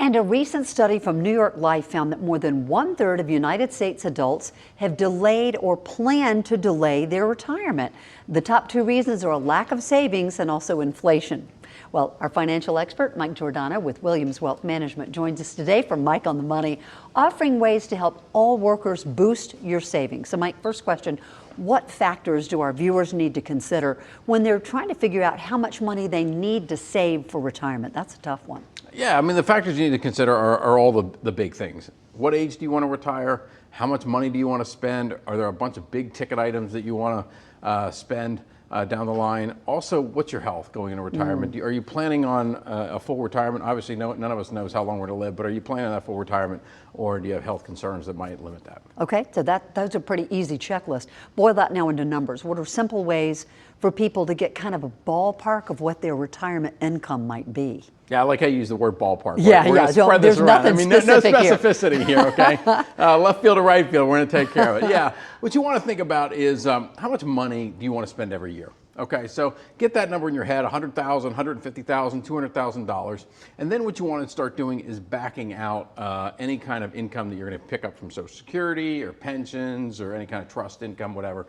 And a recent study from New York Life found that more than 1/3 of United States adults have delayed or plan to delay their retirement. The top two reasons are a lack of savings and also inflation. Well, our financial expert, Mike Giordano with Williams Wealth Management, joins us today from Mike on the Money, offering ways to help all workers boost your savings. So Mike, first question, what factors do our viewers need to consider when they're trying to figure out how much money they need to save for retirement? That's a tough one. Yeah, I mean, the factors you need to consider are all the big things. What age do you want to retire? How much money do you want to spend? Are there a bunch of big ticket items that you want to spend down the line? Also, what's your health going into retirement? Are you planning on a full retirement? Obviously, none of us knows how long we're going to live, but are you planning on that full retirement, or do you have health concerns that might limit that? Okay, so those are pretty easy checklist. Boil that now into numbers. What are simple ways for people to get kind of a ballpark of what their retirement income might be? Yeah, I like how you use the word ballpark. Yeah, we're yeah. spread There's this around. nothing no specific specificity here, okay? Left field to right field, we're going to take care of it. Yeah, what you want to think about is how much money do you want to spend every year? Okay, so get that number in your head, $100,000, $150,000, $200,000. And then what you want to start doing is backing out any kind of income that you're going to pick up from Social Security or pensions or any kind of trust income, whatever.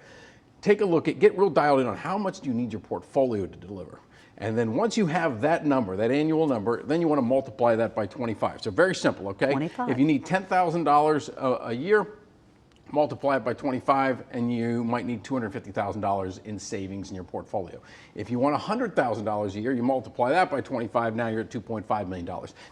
Take a look at, get real dialed in on how much do you need your portfolio to deliver. And then once you have that number, that annual number, then you want to multiply that by 25. So very simple, okay? 25. If you need $10,000 a year, multiply it by 25, and you might need $250,000 in savings in your portfolio. If you want $100,000 a year, you multiply that by 25, now you're at $2.5 million.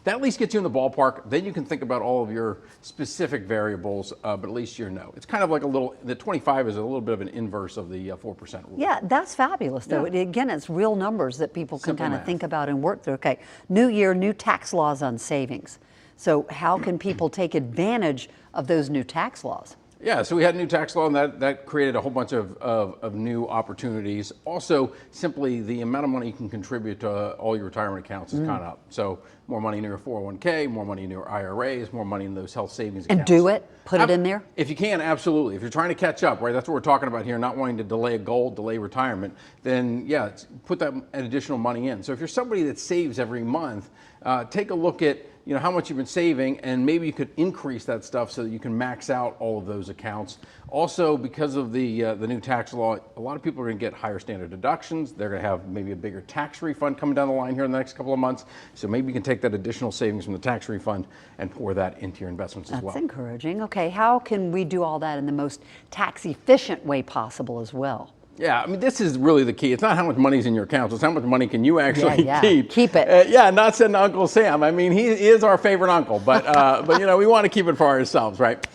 That at least gets you in the ballpark. Then you can think about all of your specific variables, but at least you know. It's kind of like the 25 is a little bit of an inverse of the 4% rule. Yeah, that's fabulous, though. Yeah. Again, it's real numbers that people can Simple kind of math. think about and work through. Okay, new year, new tax laws on savings. So how can people take advantage of those new tax laws? Yeah, so we had a new tax law, and that created a whole bunch of new opportunities. Also, simply the amount of money you can contribute to all your retirement accounts has gone up. So more money in your 401k, more money in your IRAs, more money in those health savings accounts. And do it? Put it in there? If you can, absolutely. If you're trying to catch up, right, that's what we're talking about here, not wanting to delay a goal, delay retirement, then yeah, put that additional money in. So if you're somebody that saves every month, take a look at how much you've been saving, and maybe you could increase that stuff so that you can max out all of those accounts. Also, because of the new tax law, a lot of people are going to get higher standard deductions. They're going to have maybe a bigger tax refund coming down the line here in the next couple of months. So maybe you can take that additional savings from the tax refund and pour that into your investments as well. That's encouraging. Okay, how can we do all that in the most tax efficient way possible as well? Yeah, I mean, this is really the key. It's not how much money's in your accounts, it's how much money can you actually keep. Keep it. Yeah, not send Uncle Sam. I mean, he is our favorite uncle, but we want to keep it for ourselves, right?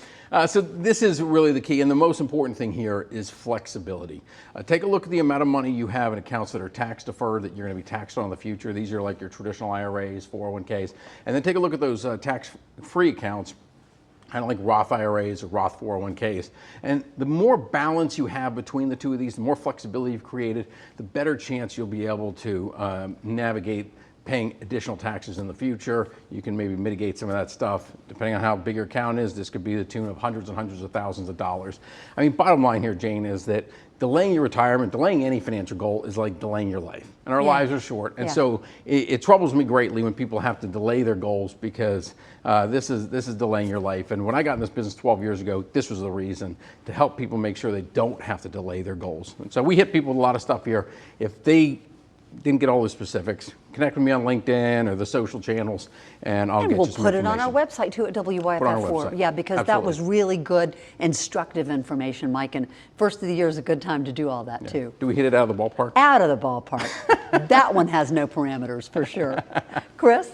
So this is really the key, and the most important thing here is flexibility. Take a look at the amount of money you have in accounts that are tax deferred that you're going to be taxed on in the future. These are like your traditional IRAs, 401ks, and then take a look at those tax-free accounts, kind of like Roth IRAs or Roth 401ks. And the more balance you have between the two of these, the more flexibility you've created, the better chance you'll be able to navigate paying additional taxes in the future. You can maybe mitigate some of that stuff. Depending on how big your account is, this could be the tune of hundreds and hundreds of thousands of dollars. I mean, bottom line here, Jane, is that delaying your retirement, delaying any financial goal is like delaying your life. And our lives are short. And so it troubles me greatly when people have to delay their goals because this is delaying your life. And when I got in this business 12 years ago, this was the reason, to help people make sure they don't have to delay their goals. And so we hit people with a lot of stuff here. If they didn't get all the specifics, connect with me on LinkedIn or the social channels, and I'll get you some information. We'll put it on our website too at WYFF4. Yeah, because that was really good, instructive information, Mike. And first of the year is a good time to do all that too. Do we hit it out of the ballpark? Out of the ballpark. That one has no parameters for sure. Chris?